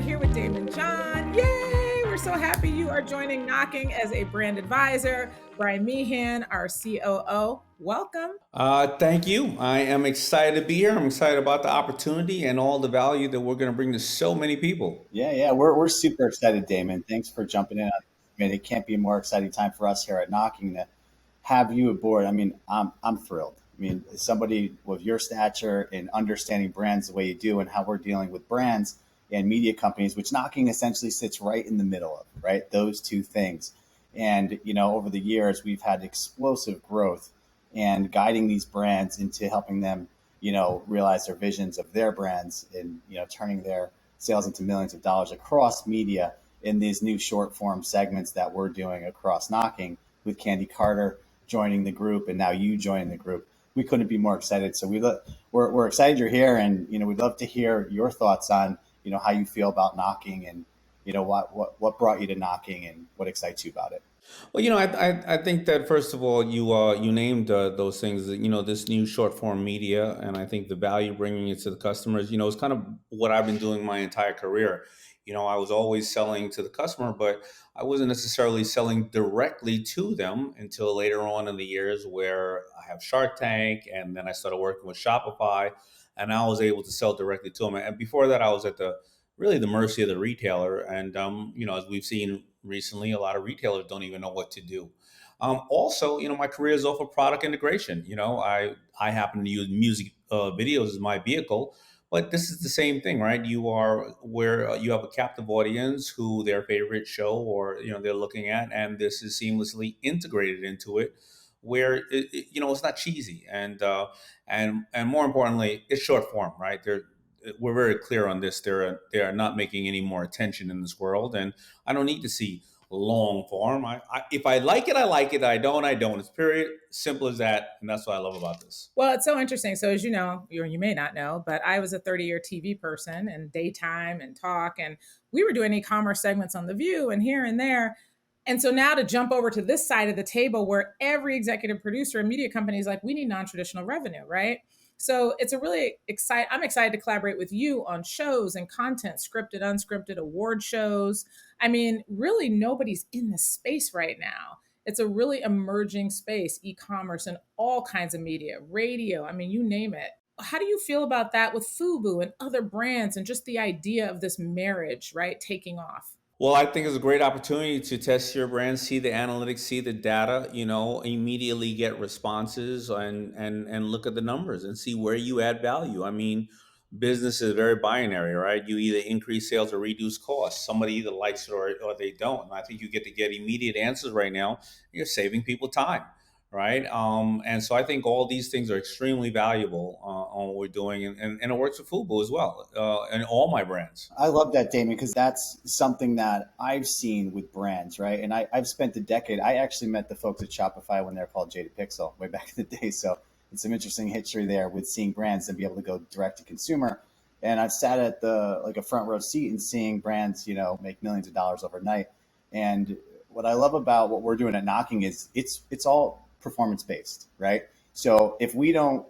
here with Daymond John. Yay! We're so happy you are joining Knocking as a brand advisor. Brian Meehan, our COO. Welcome. Thank you. I am excited to be here. I'm excited about the opportunity and all the value that we're going to bring to so many people. Yeah, we're super excited, Damon. Thanks for jumping in. I mean, it can't be a more exciting time for us here at Knocking to have you aboard. I mean, I'm thrilled. I mean, as somebody with your stature and understanding brands the way you do, and how we're dealing with brands and media companies, which Knocking essentially sits right in the middle of, right? Those two things. And over the years, we've had explosive growth and guiding these brands into helping them, realize their visions of their brands and turning their sales into millions of dollars across media in these new short form segments that we're doing across Knocking, with Candy Carter joining the group and now you joining the group. We couldn't be more excited. So we're excited you're here, and we'd love to hear your thoughts on how you feel about Knocking, and what brought you to Knocking and what excites you about it. Well, I think that first of all, you named those things. This new short form media, and I think the value bringing it to the customers. Is kind of what I've been doing my entire career. I was always selling to the customer, but I wasn't necessarily selling directly to them until later on in the years, where I have Shark Tank, and then I started working with Shopify, and I was able to sell directly to them. And before that, I was at the mercy of the retailer. And as we've seen recently, a lot of retailers don't even know what to do. Also, my career is off of product integration. I happen to use music videos as my vehicle, but this is the same thing, right? You are where you have a captive audience who their favorite show or they're looking at, and this is seamlessly integrated into it, where it's not cheesy, and more importantly, it's short form, right? We're very clear on this. They are not making any more attention in this world, and I don't need to see long form. If I like it, I like it. I don't, I don't. It's period. Simple as that, and that's what I love about this. Well, it's so interesting. So, as you know, you may not know, but I was a 30-year TV person and daytime and talk, and we were doing e-commerce segments on The View and here and there. And so now to jump over to this side of the table where every executive producer and media company is like, we need non-traditional revenue, right? So it's a really I'm excited to collaborate with you on shows and content, scripted, unscripted, award shows. I mean, really nobody's in this space right now. It's a really emerging space, e-commerce and all kinds of media, radio, I mean, you name it. How do you feel about that with Fubu and other brands and just the idea of this marriage, right, taking off? Well, I think it's a great opportunity to test your brand, see the analytics, see the data, immediately get responses, and look at the numbers and see where you add value. I mean, business is very binary, right? You either increase sales or reduce costs. Somebody either likes it or they don't. And I think you get to get immediate answers right now. You're saving people time, right? And so I think all these things are extremely valuable on what we're doing, and it works with Fubu as well, and all my brands. I love that, Damon, because that's something that I've seen with brands, right? And I've spent a decade. I actually met the folks at Shopify when they're called Jaded Pixel way back in the day. So it's some interesting history there with seeing brands and be able to go direct to consumer. And I've sat at a front row seat and seeing brands, make millions of dollars overnight. And what I love about what we're doing at Knocking is it's all performance based, right? So if we don't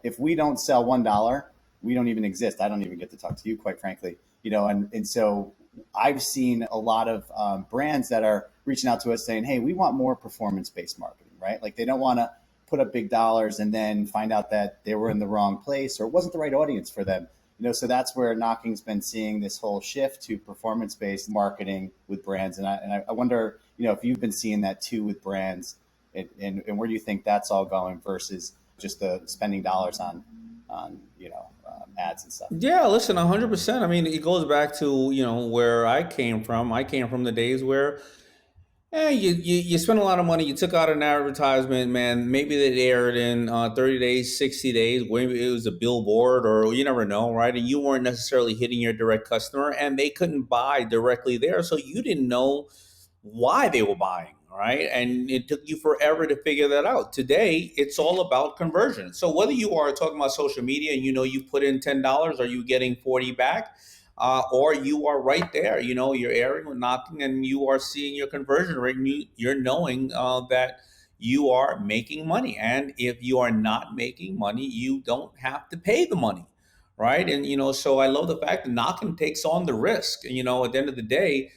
sell $1, we don't even exist. I don't even get to talk to you, quite frankly. And so I've seen a lot of brands that are reaching out to us saying, hey, we want more performance-based marketing, right? Like they don't want to put up big dollars and then find out that they were in the wrong place or it wasn't the right audience for them. So that's where Knocking's been seeing this whole shift to performance-based marketing with brands. And I wonder, if you've been seeing that too with brands, and where do you think that's all going versus just the spending dollars on ads and stuff? Yeah, listen, 100%. I mean, it goes back to, where I came from. I came from the days where you spent a lot of money. You took out an advertisement, man. Maybe they aired in 30 days, 60 days. Maybe it was a billboard, or you never know, right? And you weren't necessarily hitting your direct customer, and they couldn't buy directly there. So you didn't know why they were buying, right? And it took you forever to figure that out. Today, it's all about conversion. So whether you are talking about social media and you put in $10, are you getting 40 back? Or you are right there, you're airing or knocking, and you are seeing your conversion rate, and you're knowing that you are making money. And if you are not making money, you don't have to pay the money, right? And so I love the fact that Knockin takes on the risk. And at the end of the day,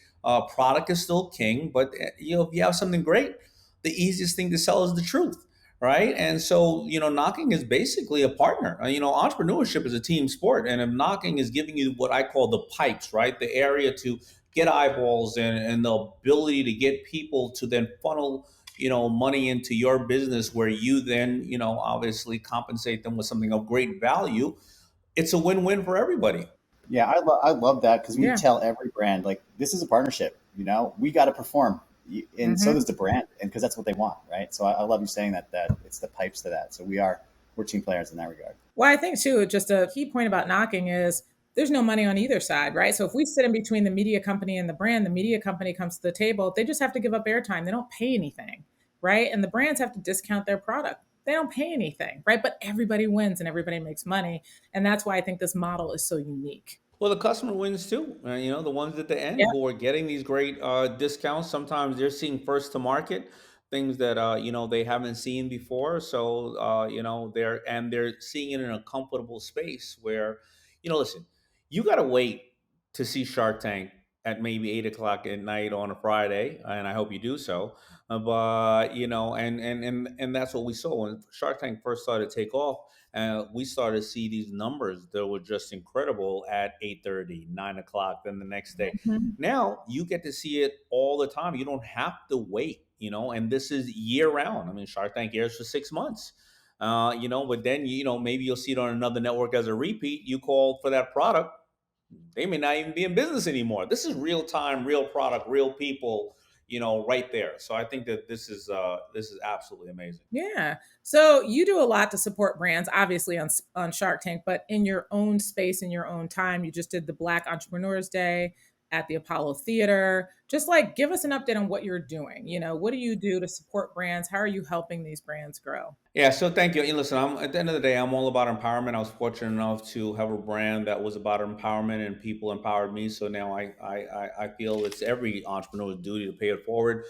product is still king, but if you have something great, the easiest thing to sell is the truth, right? And so Knocking is basically a partner. Entrepreneurship is a team sport, and if Knocking is giving you what I call the pipes, right, the area to get eyeballs and the ability to get people to then funnel money into your business, where you then obviously compensate them with something of great value. It's a win-win for everybody. Yeah, I love that because we Yeah. tell every brand like this is a partnership. We got to perform, and so Hmm. does the brand, and because that's what they want, right? So I love you saying that it's the pipes to that. So we're team players in that regard. Well, I think too, just a key point about Knocking is there's no money on either side, right? So if we sit in between the media company and the media company comes to the table, they just have to give up airtime. They don't pay anything, right? And the brands have to discount their product. They don't pay anything, right? But everybody wins and everybody makes money. And that's why I think this model is so unique. Well, the customer wins too. The ones at the end Yeah. who are getting these great discounts. Sometimes they're seeing first to market things that they haven't seen before. So they're seeing it in a comfortable space where listen, you got to wait to see Shark Tank at maybe 8 o'clock at night on a Friday, and I hope you do so. But and that's what we saw when Shark Tank first started to take off. We started to see these numbers that were just incredible at 8:30, 9 o'clock, then the next day. Mhm. Now you get to see it all the time. You don't have to wait, and this is year round. I mean, Shark Tank airs for 6 months. But then maybe you'll see it on another network as a repeat. You call for that product, they may not even be in business anymore. This is real time, real product, real people, right there. So I think that this is absolutely amazing. Yeah. So you do a lot to support brands, obviously on Shark Tank, but in your own space, in your own time. You just did the Black Entrepreneurs Day at the Apollo Theater. Just like give us an update on what you're doing. What do you do to support brands? How are you helping these brands grow? Yeah, so thank you. And listen, at the end of the day, I'm all about empowerment. I was fortunate enough to have a brand that was about empowerment, and people empowered me. So now I feel it's every entrepreneur's duty to pay it forward.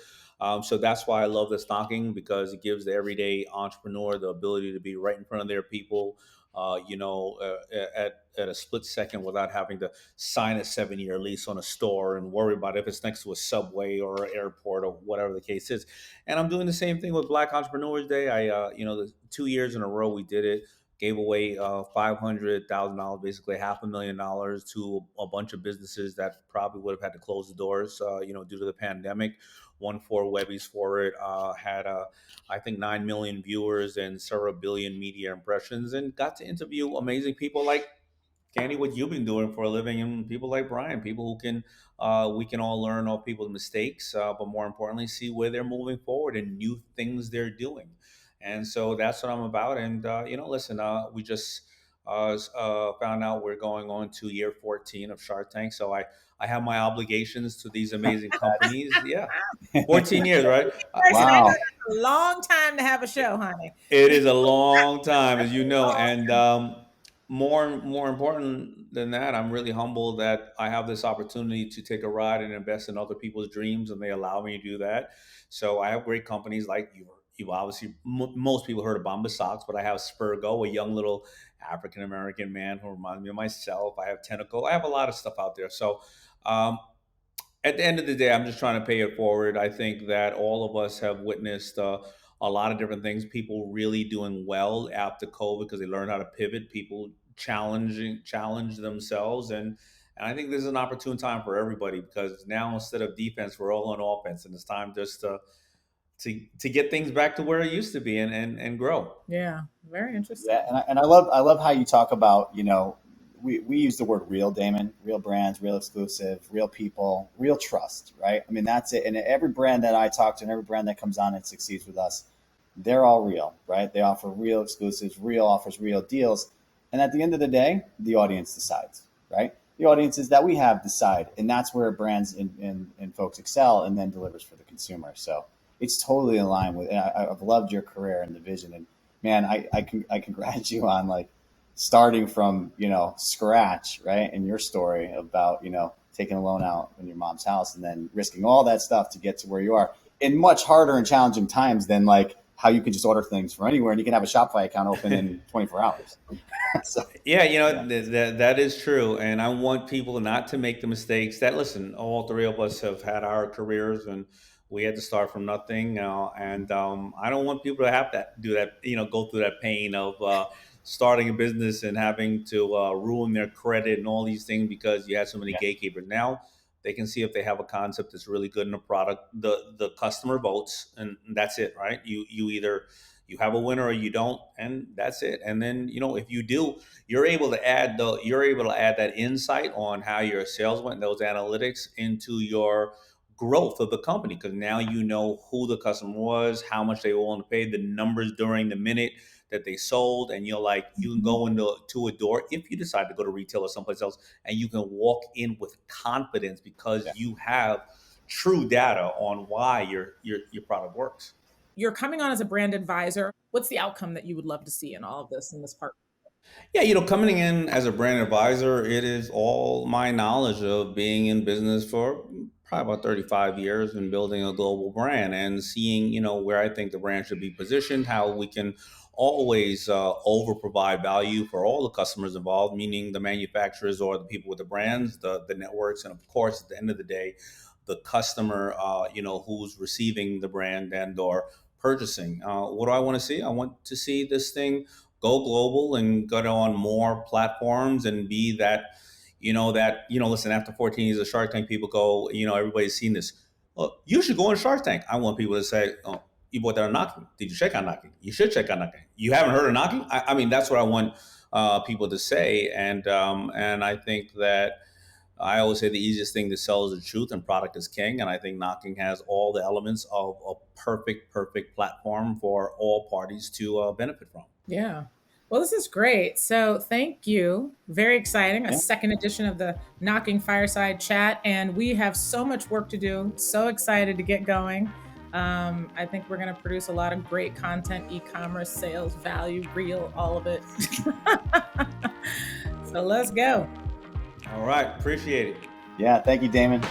So that's why I love the stocking, because it gives the everyday entrepreneur the ability to be right in front of their people, at a split second, without having to sign a 7-year lease on a store and worry about if it's next to a subway or an airport or whatever the case is. And I'm doing the same thing with Black Entrepreneurs Day. The 2 years in a row we did it. Gave away $500,000, basically $500,000, to a bunch of businesses that probably would have had to close the doors, due to the pandemic. Won 4 Webbies for it. Had I think 9 million viewers and several billion media impressions, and got to interview amazing people like Candy, what you've been doing for a living, and people like Brian, people who can, we can all learn off people's mistakes, but more importantly, see where they're moving forward and new things they're doing. And so that's what I'm about. And listen, we just found out we're going on to year 14 of Shark Tank, so I have my obligations to these amazing companies. Yeah, 14 years, right? Person, I know Wow. that's a long time to have a show, honey. It is a long time, as you know, and more important than that, I'm really humbled that I have this opportunity to take a ride and invest in other people's dreams, and they allow me to do that. So I have great companies like you. You obviously, most people heard of Bomba Socks, but I have Spurgo, a young little African American man who reminds me of myself. I have Tentacle. I have a lot of stuff out there. So um, at the end of the day, I'm just trying to pay it forward. I think that all of us have witnessed a lot of different things. People really doing well after COVID because they learned how to pivot. People challenge themselves, and I think this is an opportune time for everybody, because now instead of defense, we're all on offense, and it's time just to get things back to where it used to be, and grow. Yeah, very Yeah, interesting. and I love how you talk about, we use the word real, Damon, real brands, real exclusive, real people, real trust, right? I mean, that's it. And every brand that I talk to and every brand that comes on and succeeds with us, they're all real, right? They offer real exclusives, real offers, real deals. And at the end of the day, the audience decides, right? The audiences that we have decide. And that's where brands and folks excel and then delivers for the consumer. So it's totally in line with, I've loved your career and the vision. And man, I congratulate you on like starting from, scratch, right? And your story about, taking a loan out in your mom's house and then risking all that stuff to get to where you are in much harder and challenging times than like how you can just order things from anywhere and you can have a Shopify account open in 24 hours. So, Yeah, yeah, that is true, and I want people not to make the mistakes that, listen, all three of us have had our careers, and we had to start from nothing, and I don't want people to have to do that, go through that pain of starting a business and having to ruin their credit and all these things because you had so many yeah, gatekeepers. Now they can see if they have a concept that's really good in a product. The customer votes, and that's it, right? You either you have a winner or you don't, and that's it. And then if you do, you're able to add that insight on how your sales went, those analytics into your growth of the company, because now you know who the customer was, how much they were willing to pay, the numbers during the minute that they sold, and you can go into to a door if you decide to go to retail or someplace else, and you can walk in with confidence because yeah. you have true data on why your product works. You're coming on as a brand advisor. What's the outcome that you would love to see in all of this in this part? Yeah, coming in as a brand advisor, it is all my knowledge of being in business for probably about 35 years and building a global brand and seeing, where I think the brand should be positioned, how we can always over provide value for all the customers involved, meaning the manufacturers or the people with the brands, the networks, and of course, at the end of the day, the customer, who's receiving the brand and or purchasing. What do I want to see? I want to see this thing go global and go on more platforms and be listen, after 14 years of Shark Tank, people go, everybody's seen this. Well, you should go on Shark Tank. I want people to say, oh, you bought that on Knocking. Did you check on Knocking? You should check on Knocking. You haven't heard of Knocking? I mean, that's what I want people to say. And I think that I always say the easiest thing to sell is the truth, and product is king. And I think Knocking has all the elements of a perfect platform for all parties to benefit from. Yeah. Well, this is great. So thank you. Very exciting. A Yeah. second edition of the Knocking Fireside Chat. And we have so much work to do. So excited to get going. I think we're going to produce a lot of great content, e-commerce, sales, value, real, all of it. So let's go. All right. Appreciate it. Yeah. Thank you, Daymond.